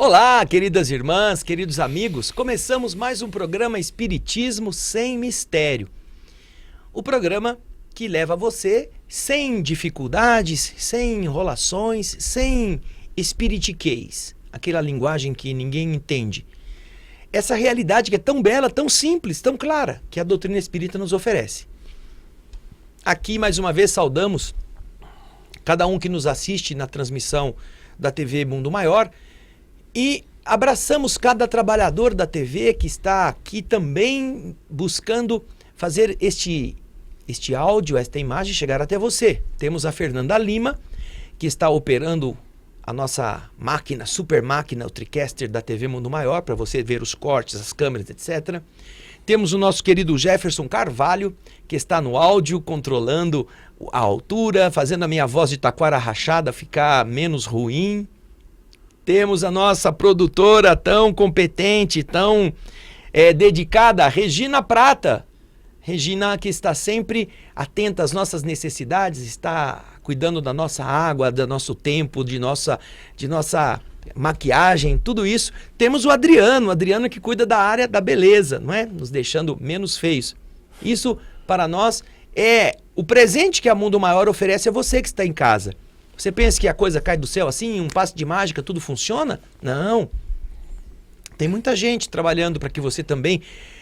Olá, queridas irmãs, queridos amigos, começamos mais um programa Espiritismo Sem Mistério. O programa que leva você sem dificuldades, sem enrolações, sem espiritiquez, aquela linguagem que ninguém entende. Essa realidade que é tão bela, tão simples, tão clara, que a doutrina espírita nos oferece. Aqui, mais uma vez, saudamos cada um que nos assiste na transmissão da TV Mundo Maior e abraçamos cada trabalhador da TV que está aqui também buscando fazer este áudio, esta imagem chegar até você. Temos a Fernanda Lima, que está operando a nossa máquina, super máquina, o TriCaster da TV Mundo Maior, para você ver os cortes, as câmeras, etc. Temos o nosso querido Jefferson Carvalho, que está no áudio, controlando a altura, fazendo a minha voz de taquara rachada ficar menos ruim. Temos a nossa produtora tão competente, tão dedicada, Regina Prata. Regina, que está sempre atenta às nossas necessidades, está cuidando da nossa água, do nosso tempo, de nossa maquiagem, tudo isso. Temos o Adriano que cuida da área da beleza, não é? Nos deixando menos feios. Isso, para nós, é o presente que a Mundo Maior oferece a você que está em casa. Você pensa que a coisa cai do céu assim, um passe de mágica, tudo funciona? Não. Tem muita gente trabalhando para que você também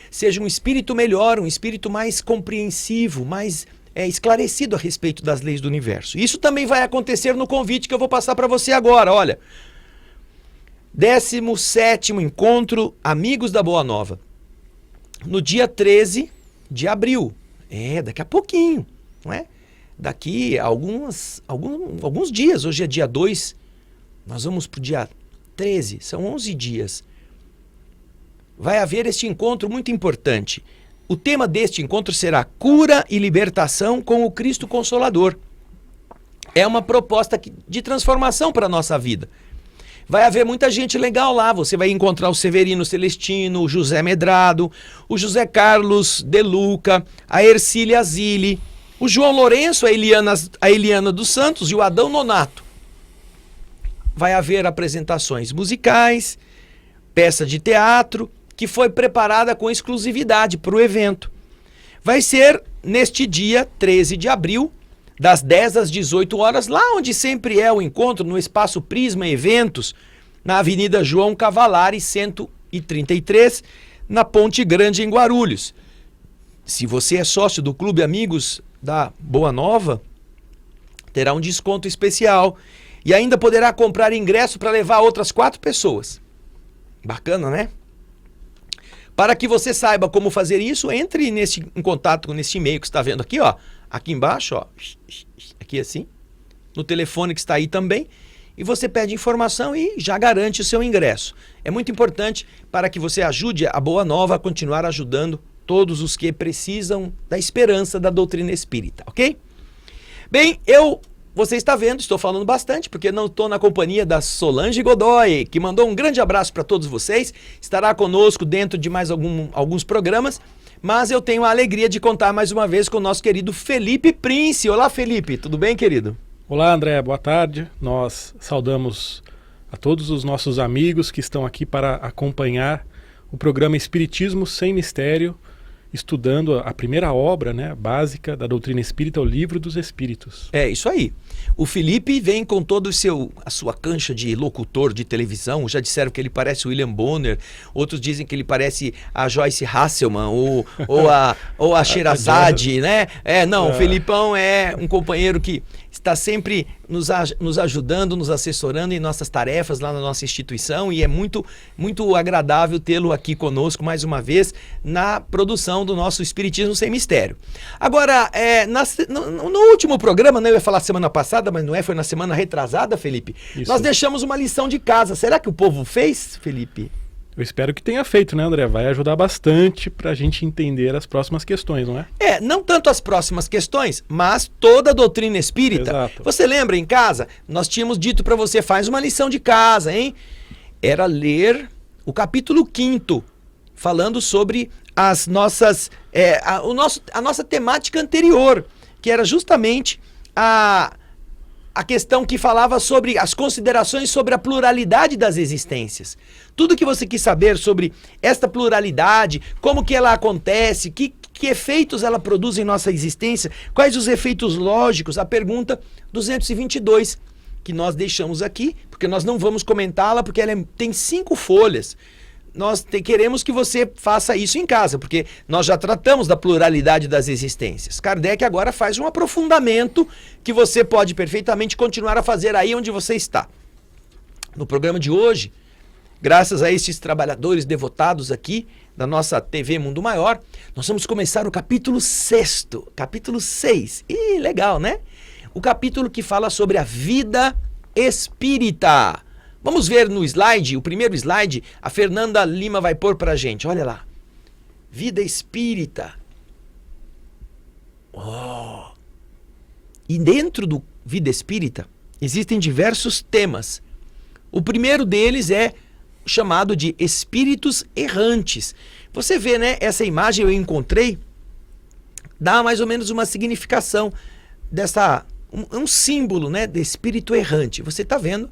seja um espírito melhor, um espírito mais compreensivo, mais esclarecido a respeito das leis do universo. Isso também vai acontecer no convite que eu vou passar para você agora. Olha, 17º Encontro Amigos da Boa Nova, no dia 13 de abril. Daqui a pouquinho, não é? Daqui a alguns dias, hoje é dia 2, nós vamos para o dia 13, são 11 dias. Vai haver este encontro muito importante. O tema deste encontro será Cura e Libertação com o Cristo Consolador. É uma proposta de transformação para a nossa vida. Vai haver muita gente legal lá, você vai encontrar o Severino Celestino, o José Medrado, o José Carlos De Luca, a Ercília Zilli, o João Lourenço, a Eliana dos Santos e o Adão Nonato. Vai haver apresentações musicais, peça de teatro, que foi preparada com exclusividade para o evento. Vai ser neste dia 13 de abril, das 10 às 18 horas, lá onde sempre é o encontro, no Espaço Prisma Eventos, na Avenida João Cavalari, 133, na Ponte Grande, em Guarulhos. Se você é sócio do Clube Amigos da Boa Nova, terá um desconto especial e ainda poderá comprar ingresso para levar outras 4 pessoas. Bacana, né? Para que você saiba como fazer isso, entre em contato nesse e-mail que você está vendo aqui, ó, aqui embaixo, ó, aqui assim, no telefone que está aí também, e você pede informação e já garante o seu ingresso. É muito importante para que você ajude a Boa Nova a continuar ajudando todos os que precisam da esperança da doutrina espírita, ok? Bem, você está vendo, estou falando bastante, porque não estou na companhia da Solange Godoy, que mandou um grande abraço para todos vocês, estará conosco dentro de mais alguns programas, mas eu tenho a alegria de contar mais uma vez com o nosso querido Felipe Prince. Olá, Felipe, tudo bem, querido? Olá, André, boa tarde. Nós saudamos a todos os nossos amigos que estão aqui para acompanhar o programa Espiritismo Sem Mistério, estudando a primeira obra, né, básica da doutrina espírita, o Livro dos Espíritos. É isso aí. O Felipe vem com todo a sua cancha de locutor de televisão. Já disseram que ele parece o William Bonner, outros dizem que ele parece a Joyce Hasselman ou a Sherazade, né? O Felipão é um companheiro que está sempre nos ajudando, nos assessorando em nossas tarefas lá na nossa instituição, e é muito, muito agradável tê-lo aqui conosco mais na produção do nosso Espiritismo Sem Mistério. Agora, no último programa, né, eu ia falar semana passada, mas não foi na semana retrasada, Felipe, Isso. Nós deixamos uma lição de casa. Será que o povo fez, Felipe? Eu espero que tenha feito, né, André? Vai ajudar bastante para a gente entender as próximas questões, não é? Não tanto as próximas questões, mas toda a doutrina espírita. Exato. Você lembra em casa? Nós tínhamos dito para você, faz uma lição de casa, hein? Era ler o capítulo 5º, falando sobre as nossas, a nossa temática anterior, que era justamente a questão que falava sobre as considerações sobre a pluralidade das existências. Tudo que você quis saber sobre esta pluralidade, como que ela acontece, que efeitos ela produz em nossa existência, quais os efeitos lógicos, a pergunta 222, que nós deixamos aqui, porque nós não vamos comentá-la, porque ela tem 5 folhas. Nós queremos que você faça isso em casa, porque nós já tratamos da pluralidade das existências. Kardec agora faz um aprofundamento que você pode perfeitamente continuar a fazer aí onde você está. No programa de hoje, graças a esses trabalhadores devotados aqui da nossa TV Mundo Maior, nós vamos começar o capítulo 6º, capítulo 6. Ih, legal, né? O capítulo que fala sobre a vida espírita. Vamos ver no slide, o primeiro slide, a Fernanda Lima vai pôr pra gente, olha lá. Vida espírita. Oh. E dentro do Vida Espírita existem diversos temas. O primeiro deles é chamado de espíritos errantes. Você vê, né, essa imagem eu encontrei, dá mais ou menos uma significação dessa, um símbolo, né, de espírito errante. Você está vendo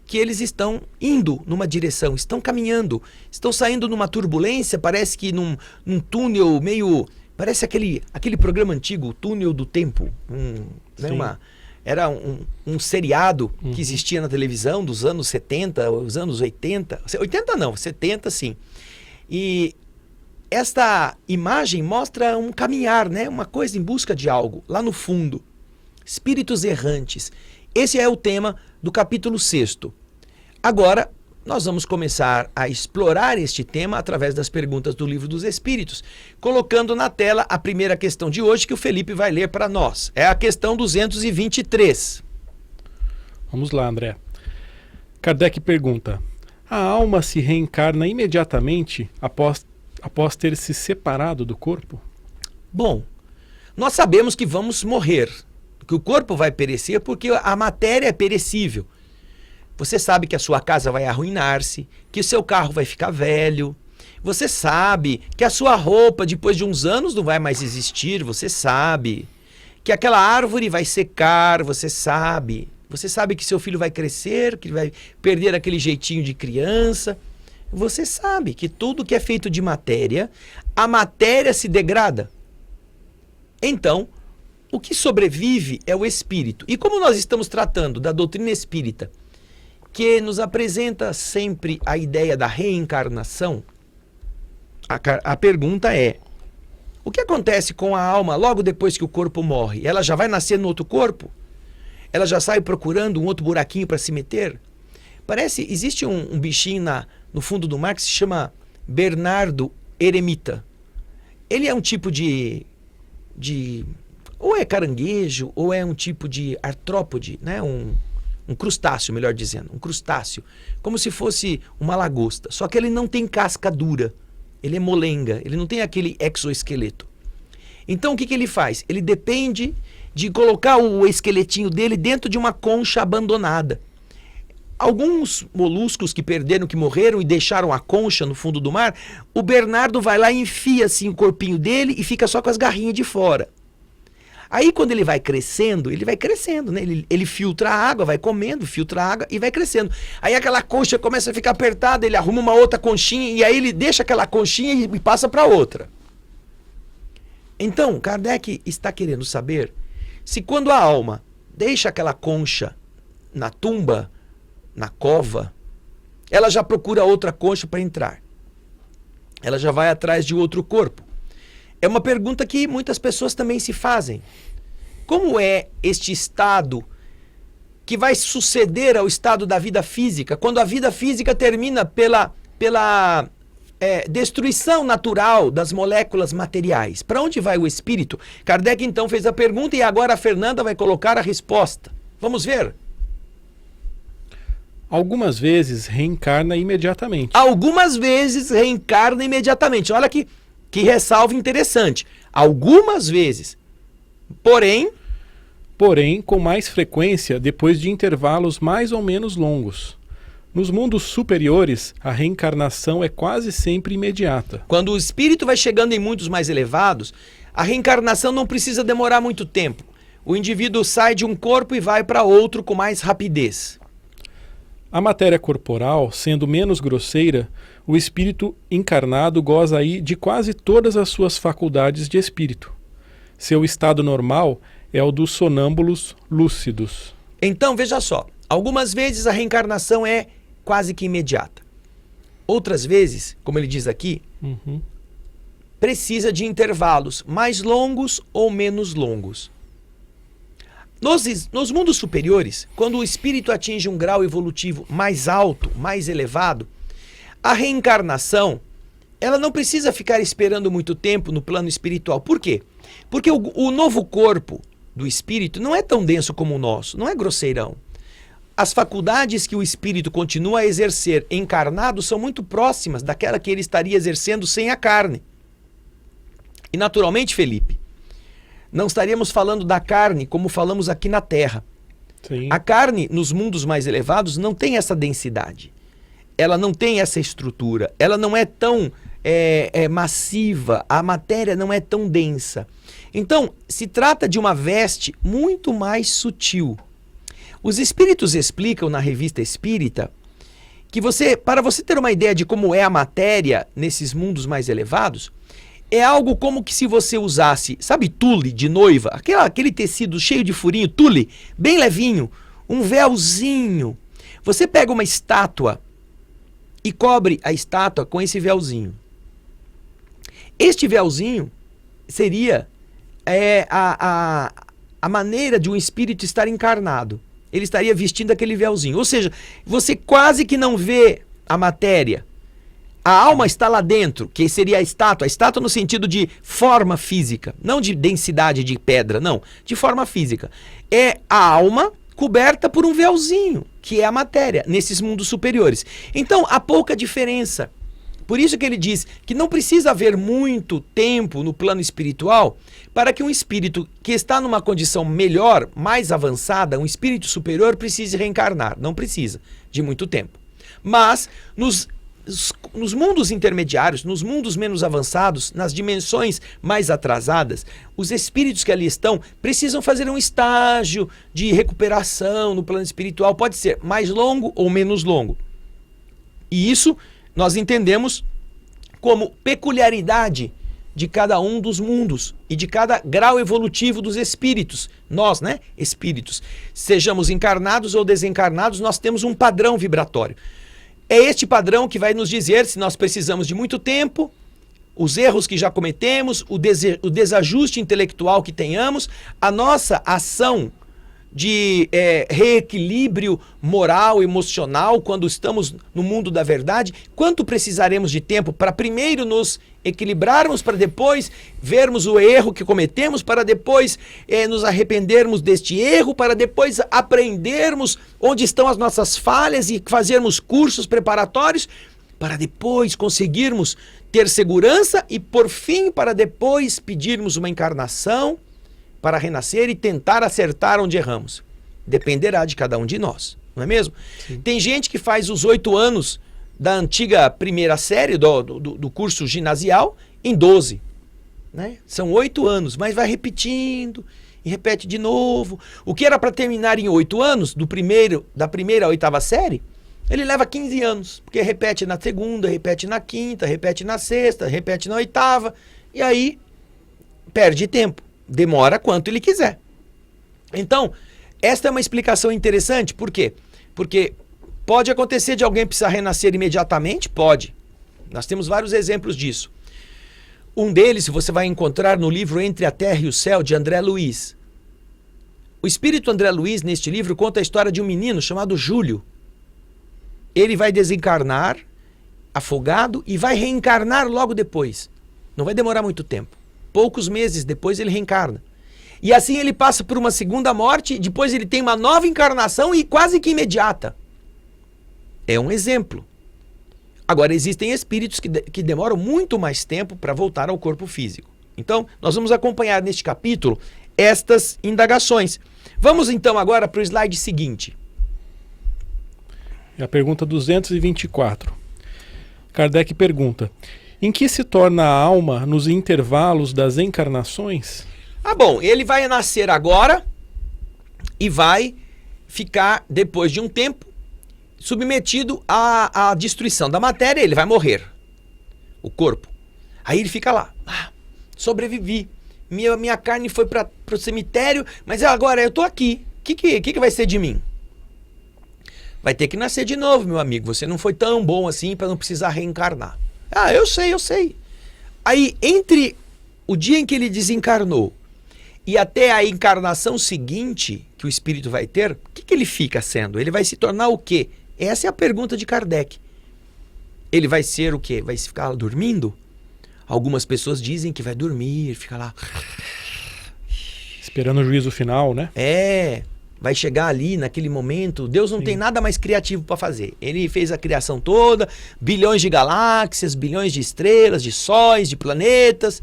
que eles estão indo numa direção, estão caminhando, estão saindo numa turbulência, parece que num túnel meio... Parece aquele programa antigo, o Túnel do Tempo. Né, era um seriado que existia na televisão dos anos 70, os anos 80. 80 não, 70 sim. E esta imagem mostra um caminhar, né, uma coisa em busca de algo, lá no fundo. Espíritos errantes. Esse é o tema do capítulo 6º. Agora, nós vamos começar a explorar este tema através das perguntas do Livro dos Espíritos, colocando na tela a primeira questão de hoje que o Felipe vai ler para nós. É a questão 223. Vamos lá, André. Kardec pergunta: a alma se reencarna imediatamente após ter se separado do corpo? Bom, nós sabemos que vamos morrer, que o corpo vai perecer porque a matéria é perecível. Você sabe que a sua casa vai arruinar-se, que o seu carro vai ficar velho. Você sabe que a sua roupa, depois de uns anos, não vai mais existir. Você sabe que aquela árvore vai secar. Você sabe. Você sabe que seu filho vai crescer, que vai perder aquele jeitinho de criança. Você sabe que tudo que é feito de matéria, a matéria se degrada. Então, o que sobrevive é o espírito. E como nós estamos tratando da doutrina espírita, que nos apresenta sempre a ideia da reencarnação, a pergunta é: o que acontece com a alma logo depois que o corpo morre? Ela já vai nascer no outro corpo? Ela já sai procurando um outro buraquinho para se meter? Existe um bichinho no fundo do mar que se chama Bernardo eremita. Ele é um tipo de ou é caranguejo, ou é um tipo de artrópode, né? Um crustáceo, melhor dizendo, um crustáceo, como se fosse uma lagosta, só que ele não tem casca dura, ele é molenga, ele não tem aquele exoesqueleto. Então o que ele faz? Ele depende de colocar o esqueletinho dele dentro de uma concha abandonada. Alguns moluscos que perderam, que morreram e deixaram a concha no fundo do mar, o Bernardo vai lá e enfia assim o corpinho dele e fica só com as garrinhas de fora. Aí quando ele vai crescendo, né? Ele filtra a água, vai comendo, filtra a água e vai crescendo. Aí aquela concha começa a ficar apertada, ele arruma uma outra conchinha e aí ele deixa aquela conchinha e passa para outra. Então, Kardec está querendo saber se quando a alma deixa aquela concha na tumba, na cova, ela já procura outra concha para entrar. Ela já vai atrás de outro corpo. É uma pergunta que muitas pessoas também se fazem. Como é este estado que vai suceder ao estado da vida física, quando a vida física termina pela destruição natural das moléculas materiais? Para onde vai o espírito? Kardec então fez a pergunta e agora a Fernanda vai colocar a resposta. Vamos ver? Algumas vezes reencarna imediatamente. Algumas vezes reencarna imediatamente. Olha que ressalva interessante. Algumas vezes. Porém, com mais frequência depois de intervalos mais ou menos longos. Nos mundos superiores, a reencarnação é quase sempre imediata. Quando o espírito vai chegando em mundos mais elevados, a reencarnação não precisa demorar muito tempo. o indivíduo sai de um corpo e vai para outro com mais rapidez. A matéria corporal, sendo menos grosseira, o espírito encarnado goza aí de quase todas as suas faculdades de espírito. Seu estado normal é o dos sonâmbulos lúcidos. Então, veja só, algumas vezes a reencarnação é quase que imediata. Outras vezes, como ele diz aqui, precisa de intervalos mais longos ou menos longos. Nos mundos superiores, quando o espírito atinge um grau evolutivo mais alto, mais elevado, a reencarnação, ela não precisa ficar esperando muito tempo no plano espiritual. Por quê? Porque o novo corpo do espírito não é tão denso como o nosso, não é grosseirão. As faculdades que o espírito continua a exercer encarnado são muito próximas daquela que ele estaria exercendo sem a carne. E naturalmente, Felipe, não estaríamos falando da carne como falamos aqui na Terra. Sim. A carne, nos mundos mais elevados, não tem essa densidade. Ela não tem essa estrutura. Ela não é tão massiva. A matéria não é tão densa. Então, se trata de uma veste muito mais sutil. Os espíritos explicam na Revista Espírita que para você ter uma ideia de como é a matéria nesses mundos mais elevados, é algo como que se você usasse, sabe, tule de noiva, aquele tecido cheio de furinho, tule, bem levinho, um véuzinho. Você pega uma estátua e cobre a estátua com esse véuzinho. Este véuzinho seria a maneira de um espírito estar encarnado. Ele estaria vestindo aquele véuzinho. Ou seja, você quase que não vê a matéria. A alma está lá dentro, que seria a estátua no sentido de forma física, não de densidade de pedra, não, de forma física. É a alma coberta por um véuzinho, que é a matéria, nesses mundos superiores. Então, há pouca diferença. Por isso que ele diz que não precisa haver muito tempo no plano espiritual para que um espírito que está numa condição melhor, mais avançada, um espírito superior, precise reencarnar. Não precisa de muito tempo. Mas, nos mundos intermediários, nos mundos menos avançados, nas dimensões mais atrasadas, os espíritos que ali estão precisam fazer um estágio de recuperação no plano espiritual. Pode ser mais longo ou menos longo. E isso nós entendemos como peculiaridade de cada um dos mundos e de cada grau evolutivo dos espíritos. Nós, né, espíritos, sejamos encarnados ou desencarnados, nós temos um padrão vibratório. É este padrão que vai nos dizer se nós precisamos de muito tempo, os erros que já cometemos, o desajuste intelectual que tenhamos, a nossa ação de reequilíbrio moral, emocional, quando estamos no mundo da verdade, quanto precisaremos de tempo para primeiro nos equilibrarmos, para depois vermos o erro que cometemos, para depois nos arrependermos deste erro, para depois aprendermos onde estão as nossas falhas e fazermos cursos preparatórios, para depois conseguirmos ter segurança e, por fim, para depois pedirmos uma encarnação para renascer e tentar acertar onde erramos. Dependerá de cada um de nós, não é mesmo? Sim. Tem gente que faz os 8 anos da antiga primeira série do curso ginasial em 12. Né? São 8 anos, mas vai repetindo e repete de novo. O que era para terminar em 8 anos, da primeira à 8ª série, ele leva 15 anos, porque repete na segunda, repete na quinta, repete na sexta, repete na 8ª, e aí perde tempo. Demora quanto ele quiser. Então, esta é uma explicação interessante. Por quê? Porque pode acontecer de alguém precisar renascer imediatamente? Pode. Nós temos vários exemplos disso. Um deles você vai encontrar no livro Entre a Terra e o Céu, de André Luiz. O espírito André Luiz, neste livro, conta a história de um menino chamado Júlio. Ele vai desencarnar, afogado, e vai reencarnar logo depois. Não vai demorar muito tempo. Poucos meses depois ele reencarna. E assim ele passa por uma segunda morte, depois ele tem uma nova encarnação e quase que imediata. É um exemplo. Agora, existem espíritos que demoram muito mais tempo para voltar ao corpo físico. Então, nós vamos acompanhar neste capítulo estas indagações. Vamos então agora para o slide seguinte. É a pergunta 224. Kardec pergunta: em que se torna a alma nos intervalos das encarnações? Ah, bom, ele vai nascer agora, e vai ficar, depois de um tempo, submetido à destruição da matéria. Ele vai morrer, o corpo. Aí ele fica lá, sobrevivi, minha carne foi para o cemitério, mas agora eu estou aqui, o que vai ser de mim? Vai ter que nascer de novo, meu amigo, você não foi tão bom assim para não precisar reencarnar. Eu sei. Aí, entre o dia em que ele desencarnou e até a encarnação seguinte que o espírito vai ter, o que ele fica sendo? Ele vai se tornar o quê? Essa é a pergunta de Kardec. Ele vai ser o quê? Vai ficar dormindo? Algumas pessoas dizem que vai dormir, fica lá... Esperando o juízo final, né? Vai chegar ali naquele momento. Deus não tem nada mais criativo para fazer. Ele fez a criação toda, bilhões de galáxias, bilhões de estrelas, de sóis, de planetas.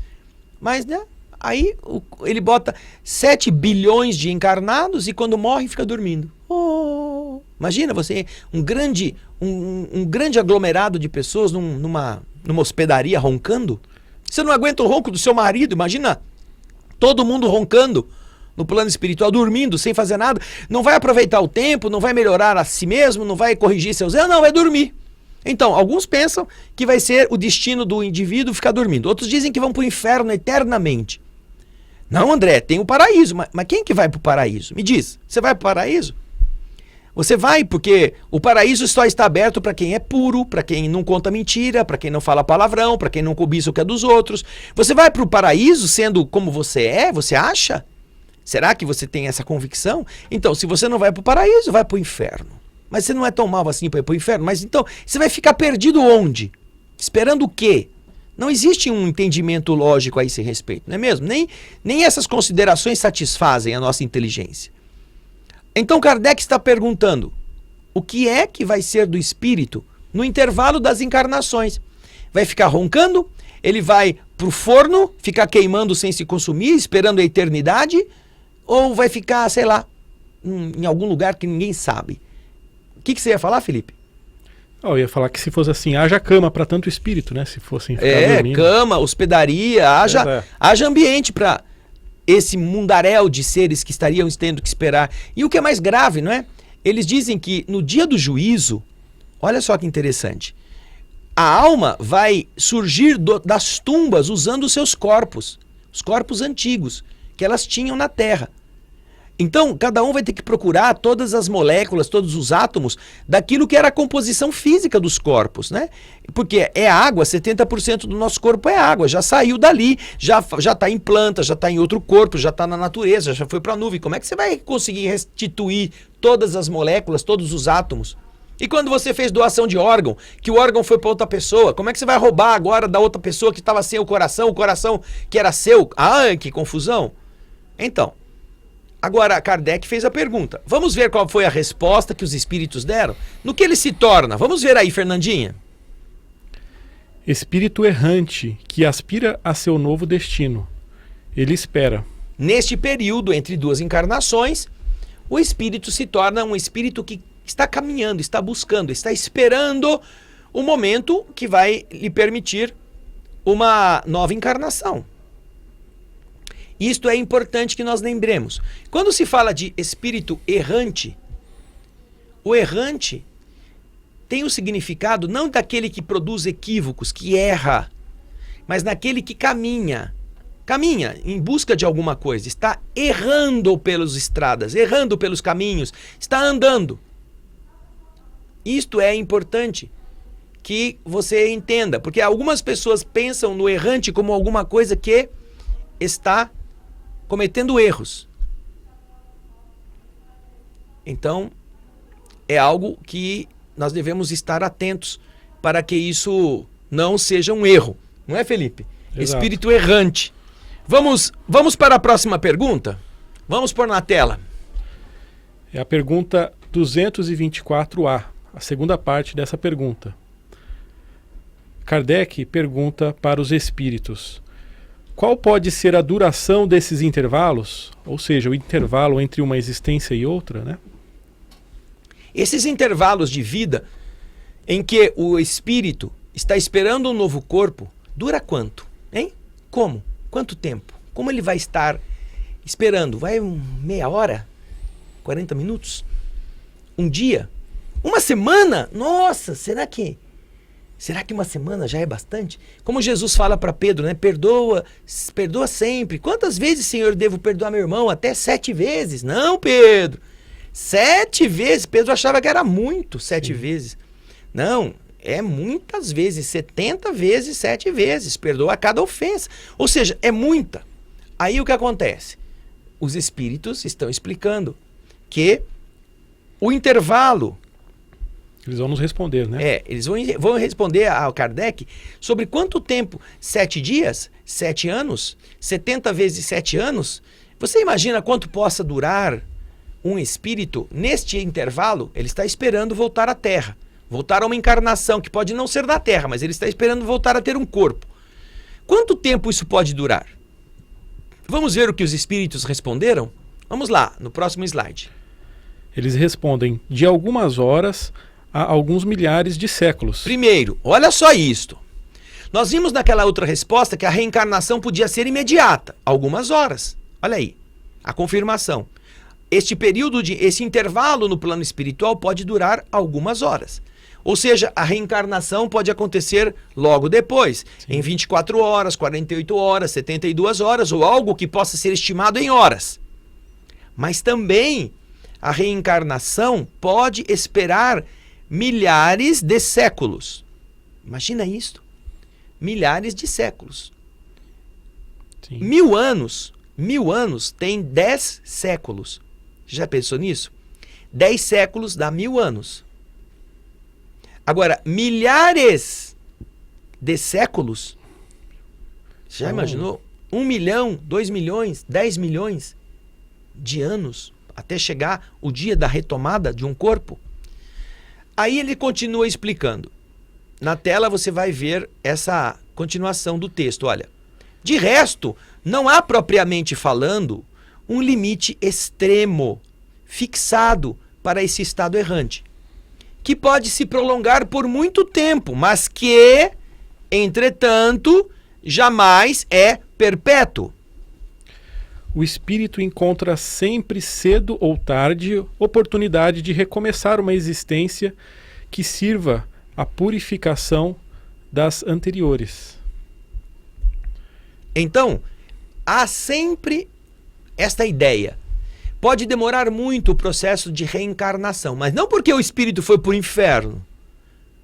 Mas, né? Aí ele bota 7 bilhões de encarnados e quando morre fica dormindo. Imagina você, um grande aglomerado de pessoas numa hospedaria roncando. Você não aguenta o ronco do seu marido, imagina todo mundo roncando no plano espiritual, dormindo, sem fazer nada. Não vai aproveitar o tempo, não vai melhorar a si mesmo, não vai corrigir seus erros, não, vai dormir. Então, alguns pensam que vai ser o destino do indivíduo ficar dormindo. Outros dizem que vão para o inferno eternamente. Não, André, tem o paraíso. Mas quem que vai para o paraíso? Me diz, você vai para o paraíso? Você vai porque o paraíso só está aberto para quem é puro, para quem não conta mentira, para quem não fala palavrão, para quem não cobiça o que é dos outros. Você vai para o paraíso sendo como você é? Você acha? Será que você tem essa convicção? Então, se você não vai para o paraíso, vai para o inferno. Mas você não é tão mal assim para ir para o inferno. Mas então, você vai ficar perdido onde? Esperando o quê? Não existe um entendimento lógico a esse respeito, não é mesmo? Nem essas considerações satisfazem a nossa inteligência. Então Kardec está perguntando, o que é que vai ser do espírito no intervalo das encarnações? Vai ficar roncando? Ele vai para o forno, ficar queimando sem se consumir, esperando a eternidade? Ou vai ficar, sei lá, em algum lugar que ninguém sabe? O que você ia falar, Felipe? Eu ia falar que se fosse assim, haja cama para tanto espírito, né? Se fossem ficar dormindo. Cama, hospedaria, haja ambiente para esse mundaréu de seres que estariam tendo que esperar. E o que é mais grave, não é? Eles dizem que no dia do juízo, olha só que interessante, a alma vai surgir das tumbas usando os seus corpos, os corpos antigos que elas tinham na Terra. Então, cada um vai ter que procurar todas as moléculas, todos os átomos daquilo que era a composição física dos corpos, né? Porque é água, 70% do nosso corpo é água, já saiu dali, já está em planta, já está em outro corpo, já está na natureza, já foi para a nuvem. Como é que você vai conseguir restituir todas as moléculas, todos os átomos? E quando você fez doação de órgão, que o órgão foi para outra pessoa, como é que você vai roubar agora da outra pessoa que estava sem o coração que era seu? Que confusão! Então, agora Kardec fez a pergunta. Vamos ver qual foi a resposta que os espíritos deram? No que ele se torna? Vamos ver aí, Fernandinha. Espírito errante que aspira a seu novo destino. Ele espera. Neste período, entre duas encarnações, o espírito se torna um espírito que está caminhando, está buscando, está esperando o momento que vai lhe permitir uma nova encarnação. Isto é importante que nós lembremos. Quando se fala de espírito errante, o errante tem o significado não daquele que produz equívocos, que erra, mas naquele que caminha em busca de alguma coisa, está errando pelas estradas, errando pelos caminhos, está andando. Isto é importante que você entenda, porque algumas pessoas pensam no errante como alguma coisa que está cometendo erros. Então, é algo que nós devemos estar atentos para que isso não seja um erro. Não é, Felipe? Exato. Espírito errante. Vamos para a próxima pergunta? Vamos pôr na tela. É a pergunta 224A, a segunda parte dessa pergunta. Kardec pergunta para os espíritos: qual pode ser a duração desses intervalos? Ou seja, o intervalo entre uma existência e outra, né? Esses intervalos de vida em que o espírito está esperando um novo corpo, dura quanto? Hein? Como? Quanto tempo? Como ele vai estar esperando? Vai meia hora? 40 minutos? Um dia? Uma semana? Nossa, será que uma semana já é bastante? Como Jesus fala para Pedro, né? Perdoa sempre. Quantas vezes, Senhor, devo perdoar meu irmão? Até 7 vezes. Não, Pedro. 7 vezes. Pedro achava que era muito, 7 vezes. Não, é muitas vezes. 70 vezes, 7 vezes. Perdoa a cada ofensa. Ou seja, é muita. Aí o que acontece? Os espíritos estão explicando que o intervalo... Eles vão nos responder, né? Eles vão responder ao Kardec sobre quanto tempo, 7 dias, 7 anos, 70 vezes 7 anos. Você imagina quanto possa durar um espírito neste intervalo? Ele está esperando voltar à Terra, voltar a uma encarnação que pode não ser da Terra, mas ele está esperando voltar a ter um corpo. Quanto tempo isso pode durar? Vamos ver o que os espíritos responderam? Vamos lá, no próximo slide. Eles respondem de algumas horas a alguns milhares de séculos. Primeiro, olha só isto. Nós vimos naquela outra resposta que a reencarnação podia ser imediata, algumas horas. Olha aí, a confirmação. Esse intervalo no plano espiritual pode durar algumas horas. Ou seja, a reencarnação pode acontecer logo depois, em 24 horas, 48 horas, 72 horas, ou algo que possa ser estimado em horas. Mas também a reencarnação pode esperar milhares de séculos. Imagina isto. Milhares de séculos. Sim. 1000 anos. 1000 anos tem 10 séculos. Já pensou nisso? 10 séculos dá 1000 anos. Agora, milhares de séculos. Já imaginou? 1 milhão, 2 milhões, 10 milhões de anos até chegar o dia da retomada de um corpo? Aí ele continua explicando. Na tela você vai ver essa continuação do texto. Olha, de resto, não há propriamente falando um limite extremo fixado para esse estado errante, que pode se prolongar por muito tempo, mas que, entretanto, jamais é perpétuo. O espírito encontra sempre cedo ou tarde oportunidade de recomeçar uma existência que sirva à purificação das anteriores. Então, há sempre esta ideia. Pode demorar muito o processo de reencarnação, mas não porque o espírito foi para o inferno.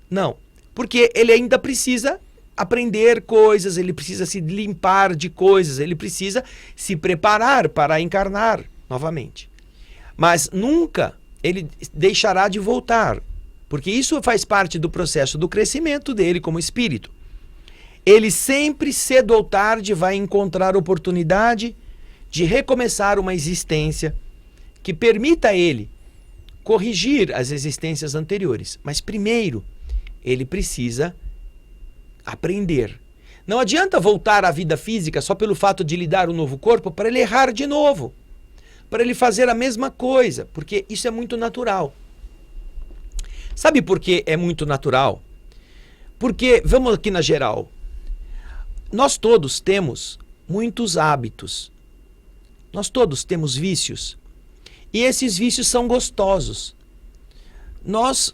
Não, porque ele ainda precisa aprender coisas, ele precisa se limpar de coisas, ele precisa se preparar para encarnar novamente. Mas nunca ele deixará de voltar, porque isso faz parte do processo do crescimento dele como espírito. Ele sempre, cedo ou tarde, vai encontrar oportunidade de recomeçar uma existência que permita a ele corrigir as existências anteriores. Mas primeiro, ele precisa aprender. Não adianta voltar à vida física só pelo fato de lhe dar um novo corpo para ele errar de novo, para ele fazer a mesma coisa, porque isso é muito natural. Sabe por que é muito natural? Porque, vamos aqui na geral, nós todos temos muitos hábitos, nós todos temos vícios, e esses vícios são gostosos. Nós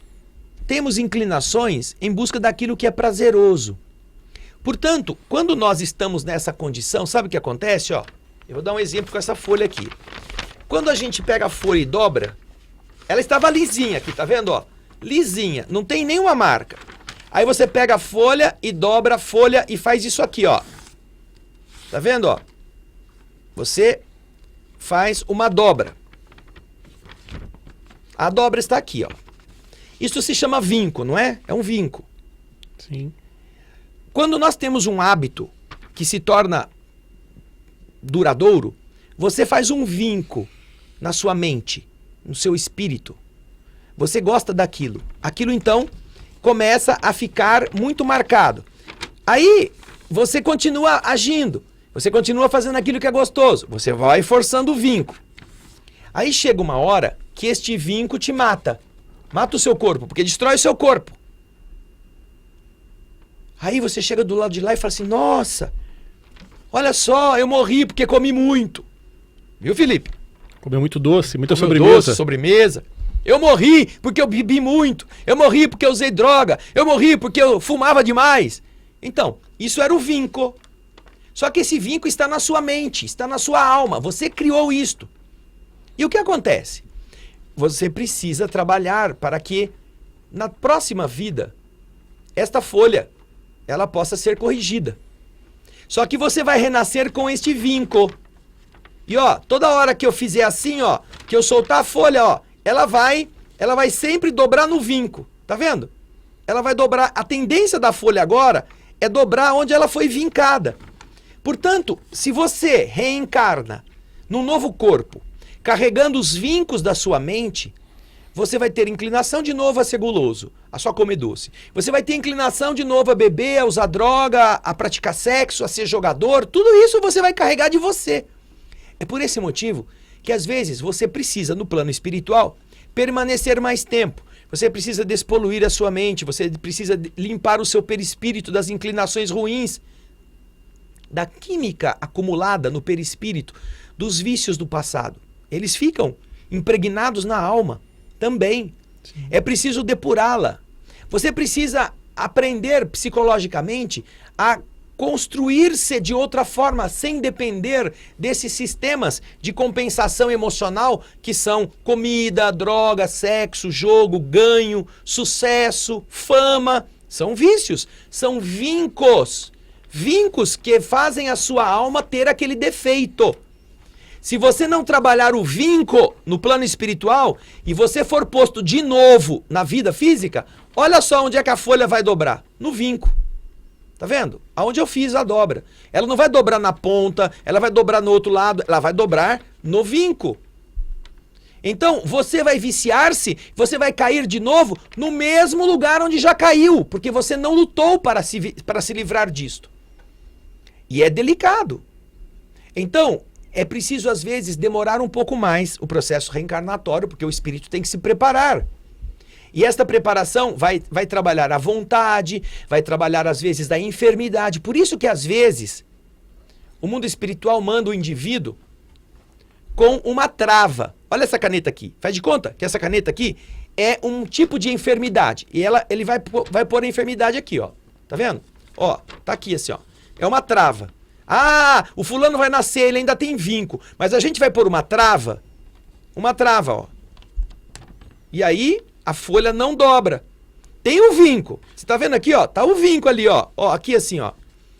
temos inclinações em busca daquilo que é prazeroso. Portanto, quando nós estamos nessa condição, sabe o que acontece? Ó, eu vou dar um exemplo com essa folha aqui. Quando a gente pega a folha e dobra, ela estava lisinha aqui, tá vendo? Ó? Lisinha, não tem nenhuma marca. Aí você pega a folha e dobra a folha e faz isso aqui, ó. Tá vendo? Ó? Você faz uma dobra. A dobra está aqui, ó. Isso se chama vinco, não é? É um vinco. Sim. Quando nós temos um hábito que se torna duradouro, você faz um vinco na sua mente, no seu espírito. Você gosta daquilo. Aquilo, então, começa a ficar muito marcado. Aí, você continua agindo. Você continua fazendo aquilo que é gostoso. Você vai forçando o vinco. Aí chega uma hora que este vinco te mata. Mata o seu corpo, porque destrói o seu corpo. Aí você chega do lado de lá e fala assim, nossa, olha só, eu morri porque comi muito. Viu, Felipe? Comeu muito doce, muita Comeu sobremesa. doce, sobremesa. Eu morri porque eu bebi muito. Eu morri porque eu usei droga. Eu morri porque eu fumava demais. Então, isso era o vinco. Só que esse vinco está na sua mente, está na sua alma. Você criou isto. E o que acontece? Você precisa trabalhar para que na próxima vida esta folha ela possa ser corrigida. Só que você vai renascer com este vinco. E ó, toda hora que eu fizer assim, ó, que eu soltar a folha, ó, ela vai sempre dobrar no vinco. Tá vendo? Ela vai dobrar. A tendência da folha agora é dobrar onde ela foi vincada. Portanto, se você reencarna num novo corpo, carregando os vincos da sua mente, você vai ter inclinação de novo a ser guloso, a só comer doce. Você vai ter inclinação de novo a beber, a usar droga, a praticar sexo, a ser jogador. Tudo isso você vai carregar de você. É por esse motivo que às vezes você precisa, no plano espiritual, permanecer mais tempo. Você precisa despoluir a sua mente, você precisa limpar o seu perispírito das inclinações ruins, da química acumulada no perispírito, dos vícios do passado. Eles ficam impregnados na alma também. Sim. É preciso depurá-la. Você precisa aprender psicologicamente a construir-se de outra forma, sem depender desses sistemas de compensação emocional que são comida, droga, sexo, jogo, ganho, sucesso, fama. São vícios, são vincos. Vincos que fazem a sua alma ter aquele defeito. Se você não trabalhar o vinco no plano espiritual e você for posto de novo na vida física, olha só onde é que a folha vai dobrar. No vinco. Tá vendo? Aonde eu fiz a dobra. Ela não vai dobrar na ponta, ela vai dobrar no outro lado, ela vai dobrar no vinco. Então, você vai viciar-se, você vai cair de novo no mesmo lugar onde já caiu, porque você não lutou para se livrar disto. E é delicado. Então, é preciso, às vezes, demorar um pouco mais o processo reencarnatório, porque o espírito tem que se preparar. E esta preparação vai trabalhar a vontade, vai trabalhar, às vezes, da enfermidade. Por isso que, às vezes, o mundo espiritual manda o indivíduo com uma trava. Olha essa caneta aqui. Faz de conta que essa caneta aqui é um tipo de enfermidade. E ele vai pôr a enfermidade aqui, ó. Tá vendo? Ó, tá aqui assim, ó. É uma trava. Ah, o fulano vai nascer, ele ainda tem vinco. Mas a gente vai pôr uma trava, ó. E aí, a folha não dobra. Tem o vinco. Você tá vendo aqui, ó? Tá o vinco ali, ó. Ó, aqui assim, ó.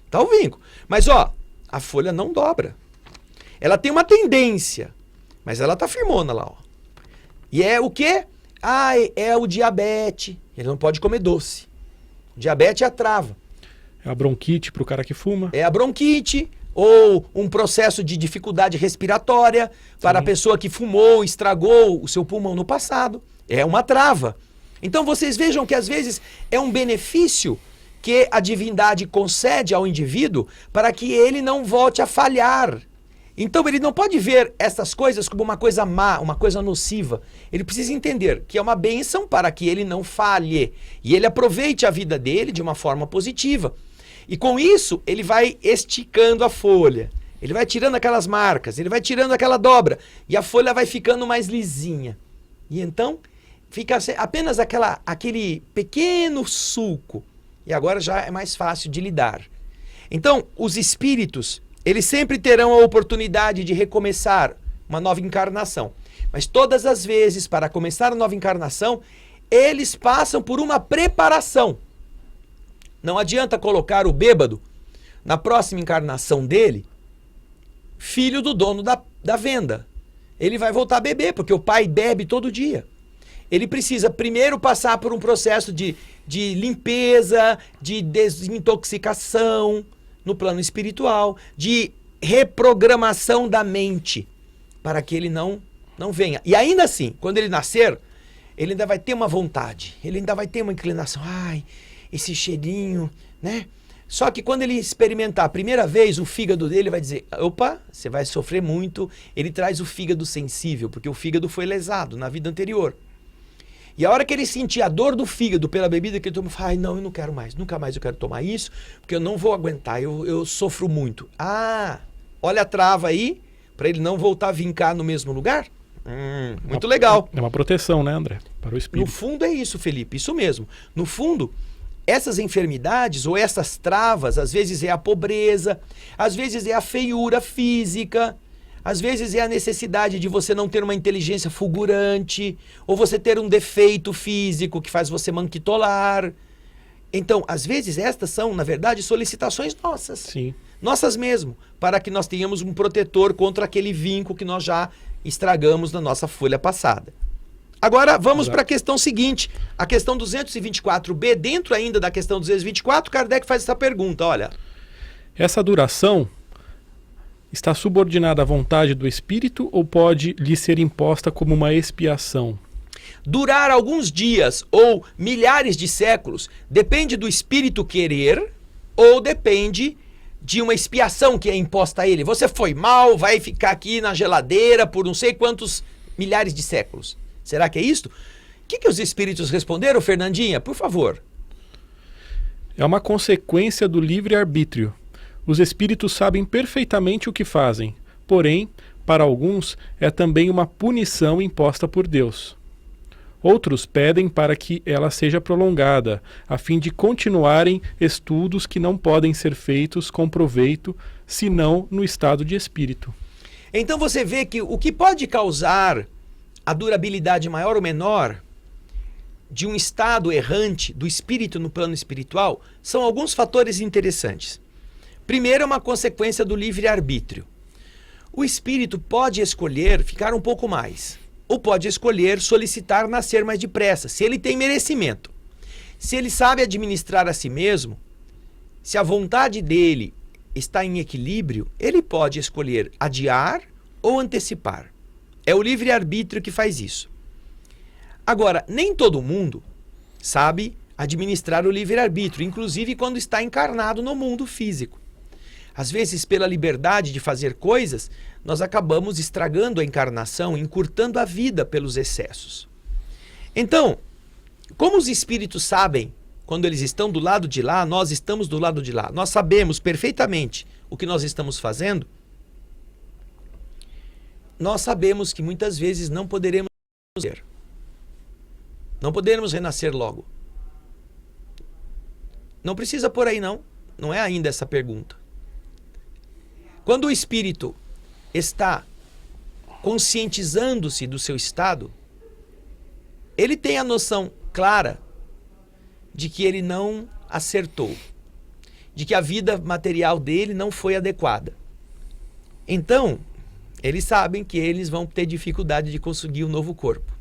Tá o vinco. Mas, ó, a folha não dobra. Ela tem uma tendência, mas ela tá firmona lá, ó. E é o quê? Ah, é o diabetes. Ele não pode comer doce. O diabetes é a trava. É a bronquite para o cara que fuma. É a bronquite ou um processo de dificuldade respiratória para a pessoa que fumou, estragou o seu pulmão no passado. É uma trava. Então vocês vejam que às vezes é um benefício que a divindade concede ao indivíduo para que ele não volte a falhar. Então ele não pode ver essas coisas como uma coisa má, uma coisa nociva. Ele precisa entender que é uma bênção para que ele não falhe e ele aproveite a vida dele de uma forma positiva. E com isso, ele vai esticando a folha. Ele vai tirando aquelas marcas, ele vai tirando aquela dobra. E a folha vai ficando mais lisinha. E então, fica apenas aquele pequeno sulco. E agora já é mais fácil de lidar. Então, os espíritos, eles sempre terão a oportunidade de recomeçar uma nova encarnação. Mas todas as vezes, para começar a nova encarnação, eles passam por uma preparação. Não adianta colocar o bêbado na próxima encarnação dele, filho do dono da venda. Ele vai voltar a beber, porque o pai bebe todo dia. Ele precisa primeiro passar por um processo de limpeza, de desintoxicação no plano espiritual, de reprogramação da mente, para que ele não venha. E ainda assim, quando ele nascer, ele ainda vai ter uma vontade, ele ainda vai ter uma inclinação. Ai, esse cheirinho, né? Só que quando ele experimentar a primeira vez, o fígado dele vai dizer, opa, você vai sofrer muito. Ele traz o fígado sensível, porque o fígado foi lesado na vida anterior. E a hora que ele sentir a dor do fígado pela bebida que ele toma, fala, ai, não, eu não quero mais, nunca mais eu quero tomar isso, porque eu não vou aguentar, eu sofro muito. Ah, olha a trava aí, para ele não voltar a vincar no mesmo lugar. Muito legal. É uma proteção, né, André? Para o No espírito. fundo é isso, Felipe, isso mesmo. No fundo, essas enfermidades ou essas travas, às vezes é a pobreza, às vezes é a feiura física, às vezes é a necessidade de você não ter uma inteligência fulgurante, ou você ter um defeito físico que faz você manquitolar. Então, às vezes estas são, na verdade, solicitações nossas. Sim. Nossas mesmo, para que nós tenhamos um protetor contra aquele vinco que nós já estragamos na nossa folha passada. Agora, vamos para a questão seguinte, a questão 224b, dentro ainda da questão 224, Kardec faz essa pergunta, olha. Essa duração está subordinada à vontade do espírito ou pode lhe ser imposta como uma expiação? Durar alguns dias ou milhares de séculos depende do espírito querer ou depende de uma expiação que é imposta a ele. Você foi mal, vai ficar aqui na geladeira por não sei quantos milhares de séculos. Será que é isto? O que os espíritos responderam, Fernandinha? Por favor. É uma consequência do livre-arbítrio. Os espíritos sabem perfeitamente o que fazem, porém, para alguns, é também uma punição imposta por Deus. Outros pedem para que ela seja prolongada, a fim de continuarem estudos que não podem ser feitos com proveito, senão no estado de espírito. Então você vê que o que pode causar a durabilidade maior ou menor de um estado errante do espírito no plano espiritual são alguns fatores interessantes. Primeiro, é uma consequência do livre-arbítrio. O espírito pode escolher ficar um pouco mais, ou pode escolher solicitar nascer mais depressa, se ele tem merecimento. Se ele sabe administrar a si mesmo, se a vontade dele está em equilíbrio, ele pode escolher adiar ou antecipar. É o livre-arbítrio que faz isso. Agora, nem todo mundo sabe administrar o livre-arbítrio, inclusive quando está encarnado no mundo físico. Às vezes, pela liberdade de fazer coisas, nós acabamos estragando a encarnação, encurtando a vida pelos excessos. Então, como os espíritos sabem, quando eles estão do lado de lá, nós estamos do lado de lá, nós sabemos perfeitamente o que nós estamos fazendo, nós sabemos que muitas vezes não poderemos ser. Não poderemos renascer logo. Não precisa por aí não. Não é ainda essa pergunta. Quando o espírito está conscientizando-se do seu estado, ele tem a noção clara de que ele não acertou, de que a vida material dele não foi adequada. Então, eles sabem que eles vão ter dificuldade de conseguir um novo corpo.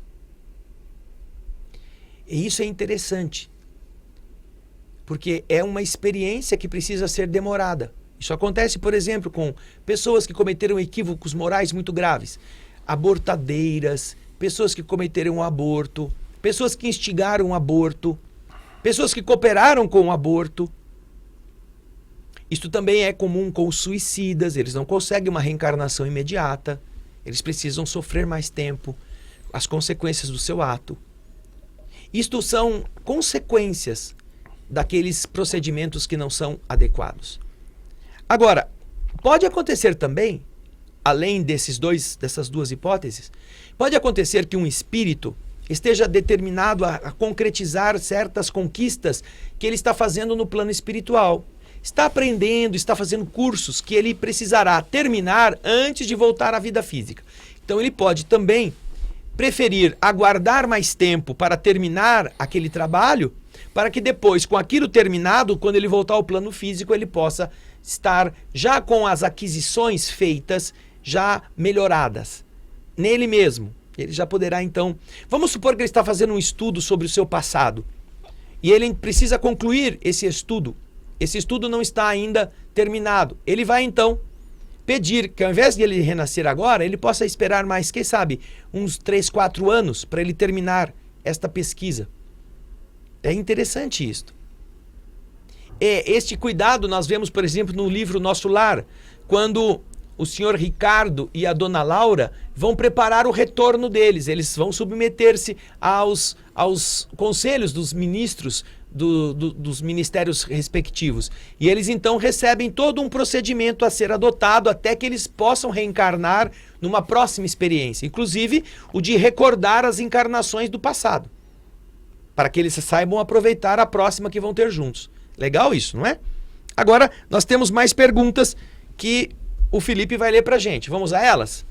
E isso é interessante, porque é uma experiência que precisa ser demorada. Isso acontece, por exemplo, com pessoas que cometeram equívocos morais muito graves, abortadeiras, pessoas que cometeram um aborto, pessoas que instigaram um aborto, pessoas que cooperaram com o aborto. Isto também é comum com os suicidas, eles não conseguem uma reencarnação imediata, eles precisam sofrer mais tempo, as consequências do seu ato. Isto são consequências daqueles procedimentos que não são adequados. Agora, pode acontecer também, além dessas duas hipóteses, pode acontecer que um espírito esteja determinado a concretizar certas conquistas que ele está fazendo no plano espiritual. Está aprendendo, está fazendo cursos que ele precisará terminar antes de voltar à vida física. Então ele pode também preferir aguardar mais tempo para terminar aquele trabalho, para que depois, com aquilo terminado, quando ele voltar ao plano físico, ele possa estar já com as aquisições feitas, já melhoradas nele mesmo. Ele já poderá então... Vamos supor que ele está fazendo um estudo sobre o seu passado e ele precisa concluir esse estudo. Esse estudo não está ainda terminado. Ele vai então pedir que ao invés de ele renascer agora, ele possa esperar mais, quem sabe, uns 3, 4 anos para ele terminar esta pesquisa. É interessante isto. Este cuidado nós vemos, por exemplo, no livro Nosso Lar, quando o senhor Ricardo e a dona Laura vão preparar o retorno deles. Eles vão submeter-se aos conselhos dos ministros dos ministérios respectivos. E eles então recebem todo um procedimento a ser adotado até que eles possam reencarnar numa próxima experiência. Inclusive o de recordar as encarnações do passado, para que eles saibam aproveitar a próxima que vão ter juntos. Legal isso, não é? Agora nós temos mais perguntas que o Felipe vai ler para a gente. Vamos a elas?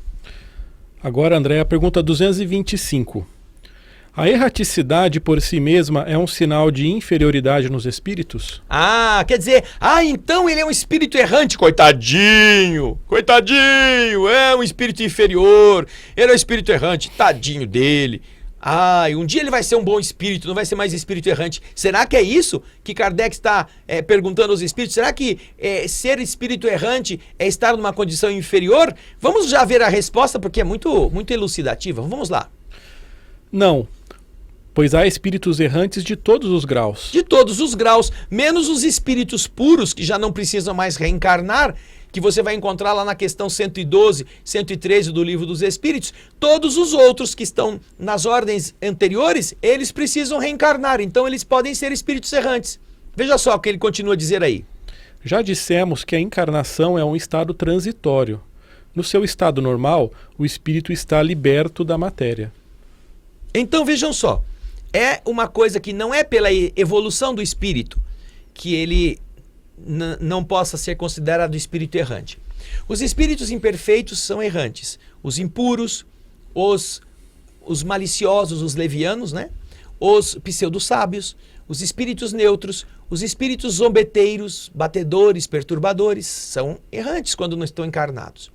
Agora, André, a pergunta 225. A erraticidade por si mesma é um sinal de inferioridade nos espíritos? Ah, quer dizer, então ele é um espírito errante, coitadinho, é um espírito inferior, ele é um espírito errante, tadinho dele. E um dia ele vai ser um bom espírito, não vai ser mais espírito errante. Será que é isso que Kardec está perguntando aos espíritos? Será que ser espírito errante é estar numa condição inferior? Vamos já ver a resposta, porque é muito, muito elucidativa. Vamos lá. Não, pois há espíritos errantes de todos os graus. De todos os graus, menos os espíritos puros, que já não precisam mais reencarnar, que você vai encontrar lá na questão 112, 113 do Livro dos Espíritos. Todos os outros que estão nas ordens anteriores, eles precisam reencarnar, então eles podem ser espíritos errantes. Veja só o que ele continua a dizer aí. Já dissemos que a encarnação é um estado transitório. No seu estado normal, o espírito está liberto da matéria. Então vejam só, é uma coisa que não é pela evolução do espírito que ele não possa ser considerado espírito errante. Os espíritos imperfeitos são errantes. Os impuros, os maliciosos, os levianos, né? Os pseudo-sábios, os espíritos neutros, os espíritos zombeteiros, batedores, perturbadores, são errantes quando não estão encarnados.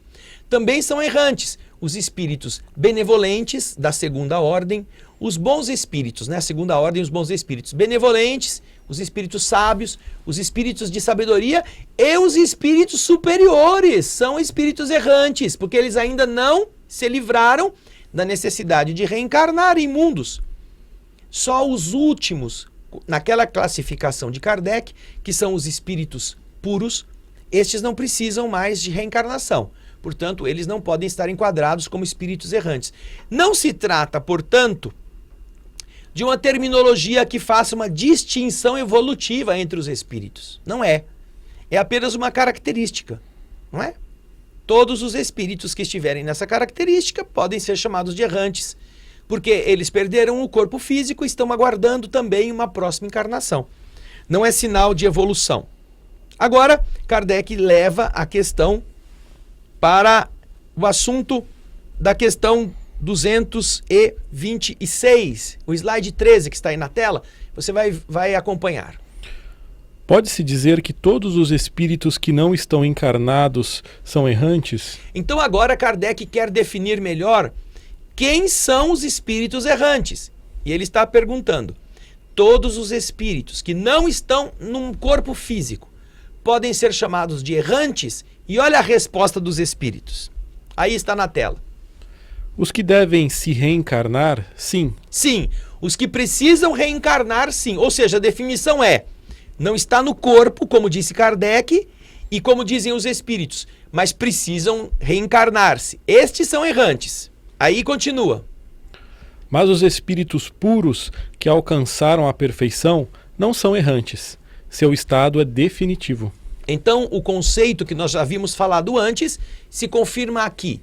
Também são errantes os espíritos benevolentes da segunda ordem, os bons espíritos, né? A segunda ordem, os bons espíritos benevolentes, os espíritos sábios, os espíritos de sabedoria e os espíritos superiores são espíritos errantes, porque eles ainda não se livraram da necessidade de reencarnar em mundos. Só os últimos, naquela classificação de Kardec, que são os espíritos puros, estes não precisam mais de reencarnação. Portanto, eles não podem estar enquadrados como espíritos errantes. Não se trata, portanto, de uma terminologia que faça uma distinção evolutiva entre os espíritos. Não é. É apenas uma característica, não é? Todos os espíritos que estiverem nessa característica podem ser chamados de errantes, porque eles perderam o corpo físico e estão aguardando também uma próxima encarnação. Não é sinal de evolução. Agora, Kardec leva a questão para o assunto da questão 226, o slide 13 que está aí na tela, você vai acompanhar. Pode-se dizer que todos os espíritos que não estão encarnados são errantes? Então agora Kardec quer definir melhor quem são os espíritos errantes. E ele está perguntando, todos os espíritos que não estão num corpo físico podem ser chamados de errantes? E olha a resposta dos espíritos. Aí está na tela. Os que devem se reencarnar, sim. Sim, os que precisam reencarnar, sim. Ou seja, a definição é, não está no corpo, como disse Kardec, e como dizem os espíritos, mas precisam reencarnar-se. Estes são errantes. Aí continua. Mas os espíritos puros que alcançaram a perfeição não são errantes. Seu estado é definitivo. Então, o conceito que nós já havíamos falado antes se confirma aqui.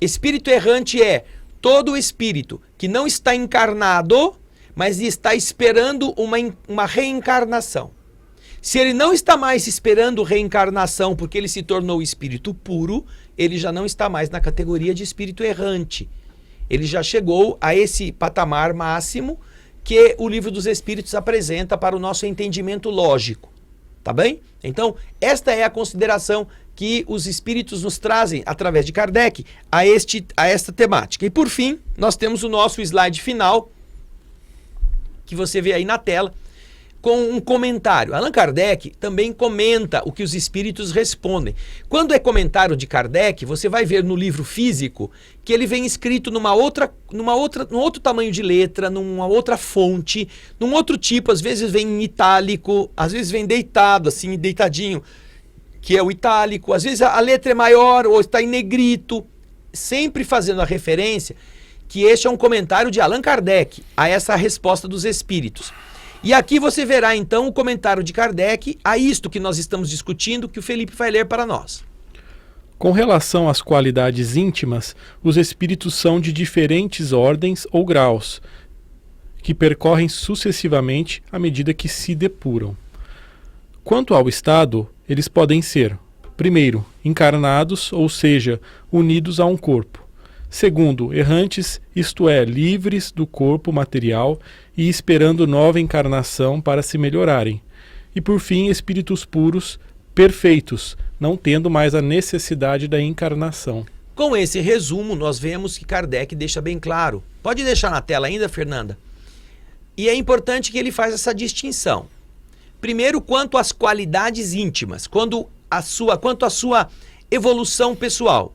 Espírito errante é todo espírito que não está encarnado, mas está esperando uma reencarnação. Se ele não está mais esperando reencarnação porque ele se tornou espírito puro, ele já não está mais na categoria de espírito errante. Ele já chegou a esse patamar máximo que o Livro dos Espíritos apresenta para o nosso entendimento lógico. Tá bem? Então, esta é a consideração que os espíritos nos trazem, através de Kardec, a esta temática. E por fim, nós temos o nosso slide final, que você vê aí na tela, com um comentário. Allan Kardec também comenta o que os espíritos respondem. Quando é comentário de Kardec, você vai ver no livro físico que ele vem escrito num outro tamanho de letra, numa outra fonte, num outro tipo, às vezes vem em itálico, às vezes vem deitado, assim, deitadinho, que é o itálico, às vezes a letra é maior ou está em negrito, sempre fazendo a referência que este é um comentário de Allan Kardec a essa resposta dos espíritos. E aqui você verá então o comentário de Kardec a isto que nós estamos discutindo, que o Felipe vai ler para nós. Com relação às qualidades íntimas, os espíritos são de diferentes ordens ou graus, que percorrem sucessivamente à medida que se depuram. Quanto ao estado, eles podem ser: primeiro, encarnados, ou seja, unidos a um corpo. Segundo, errantes, isto é, livres do corpo material e esperando nova encarnação para se melhorarem. E por fim, espíritos puros, perfeitos, não tendo mais a necessidade da encarnação. Com esse resumo, nós vemos que Kardec deixa bem claro. Pode deixar na tela ainda, Fernanda? E é importante que ele faz essa distinção. Primeiro, quanto às qualidades íntimas, quanto à sua evolução pessoal.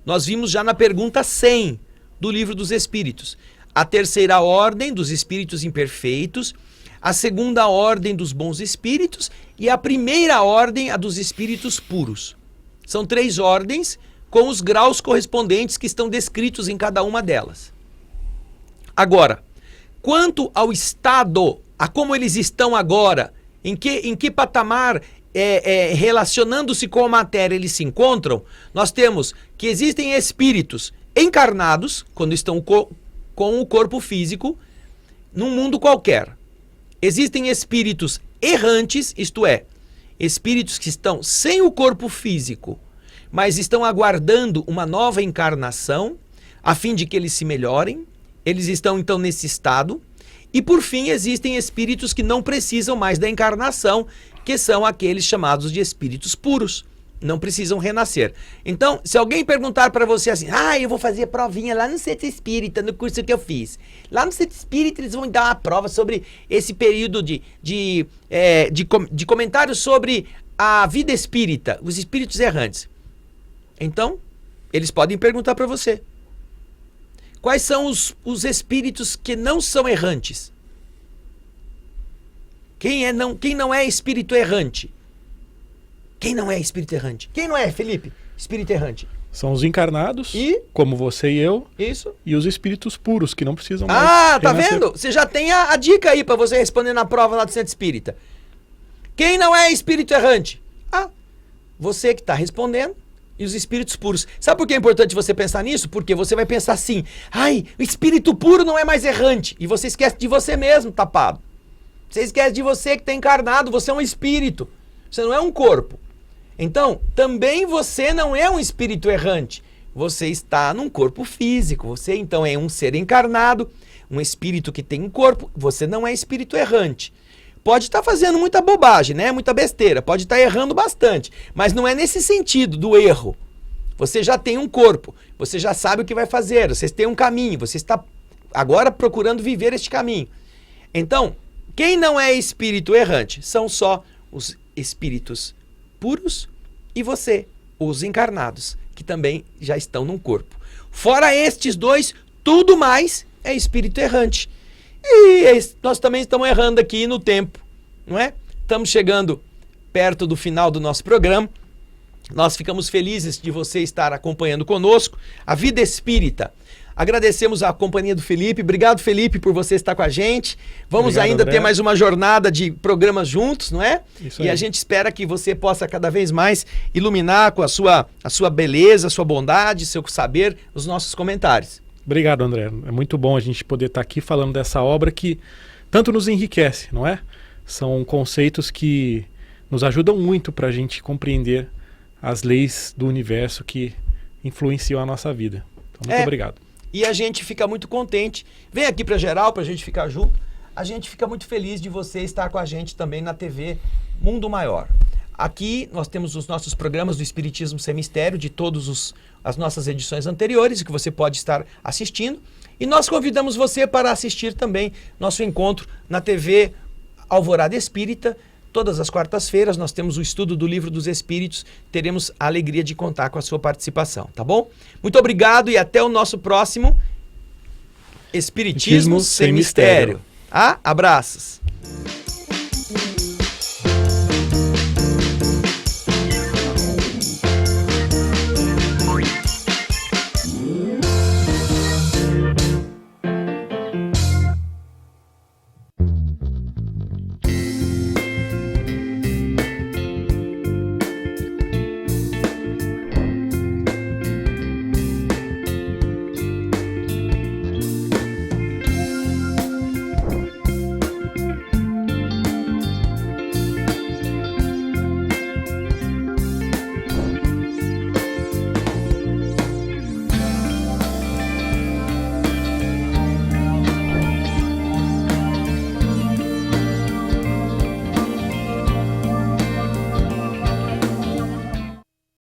Nós vimos já na pergunta 100 do Livro dos Espíritos. A terceira ordem dos espíritos imperfeitos, a segunda ordem dos bons espíritos e a primeira ordem, a dos espíritos puros. São 3 ordens com os graus correspondentes que estão descritos em cada uma delas. Agora, quanto ao estado, a como eles estão agora, em que patamar, relacionando-se com a matéria, eles se encontram, nós temos que existem espíritos encarnados, quando estão com o corpo físico, num mundo qualquer. Existem espíritos errantes, isto é, espíritos que estão sem o corpo físico, mas estão aguardando uma nova encarnação, a fim de que eles se melhorem. Eles estão então nesse estado. E por fim, existem espíritos que não precisam mais da encarnação, que são aqueles chamados de espíritos puros. Não precisam renascer. Então, se alguém perguntar para você assim, eu vou fazer provinha lá no Centro Espírita, no curso que eu fiz. Lá no Centro Espírita eles vão dar uma prova sobre esse período de comentários sobre a vida espírita, os espíritos errantes. Então, eles podem perguntar para você. Quais são os espíritos que não são errantes? Quem não é espírito errante? Quem não é espírito errante? Quem não é, Felipe, espírito errante? São os encarnados, e como você e eu, isso, e os espíritos puros, que não precisam mais tá renascer. vendo? Você já tem a dica aí para você responder na prova lá do Centro Espírita. Quem não é espírito errante? Você que está respondendo. E os espíritos puros. Sabe por que é importante você pensar nisso? Porque você vai pensar assim, o espírito puro não é mais errante. E você esquece de você mesmo, tapado. Você esquece de você que está encarnado, você é um espírito. Você não é um corpo. Então, também você não é um espírito errante. Você está num corpo físico. Você, então, é um ser encarnado, um espírito que tem um corpo. Você não é espírito errante. Pode estar fazendo muita bobagem, né? Muita besteira. Pode estar errando bastante. Mas não é nesse sentido do erro. Você já tem um corpo. Você já sabe o que vai fazer. Você tem um caminho. Você está agora procurando viver este caminho. Então, quem não é espírito errante? São só os espíritos puros e você, os encarnados, que também já estão num corpo. Fora estes dois, tudo mais é espírito errante. E nós também estamos errando aqui no tempo, não é? Estamos chegando perto do final do nosso programa. Nós ficamos felizes de você estar acompanhando conosco a Vida Espírita. Agradecemos a companhia do Felipe. Obrigado, Felipe, por você estar com a gente. Vamos Obrigado, ainda André. ter mais uma jornada de programas juntos, não é? Isso E aí. a gente espera que você possa cada vez mais iluminar com a sua beleza, a sua bondade, seu saber, os nossos comentários. Obrigado, André. É muito bom a gente poder estar aqui falando dessa obra que tanto nos enriquece, não é? São conceitos que nos ajudam muito para a gente compreender as leis do universo que influenciam a nossa vida. Então, muito obrigado. E a gente fica muito contente. Vem aqui para geral, para a gente ficar junto. A gente fica muito feliz de você estar com a gente também na TV Mundo Maior. Aqui nós temos os nossos programas do Espiritismo Sem Mistério, de todas as nossas edições anteriores, que você pode estar assistindo. E nós convidamos você para assistir também nosso encontro na TV Alvorada Espírita. Todas as quartas-feiras nós temos o estudo do Livro dos Espíritos. Teremos a alegria de contar com a sua participação, tá bom? Muito obrigado e até o nosso próximo Espiritismo Sem Mistério. Abraços.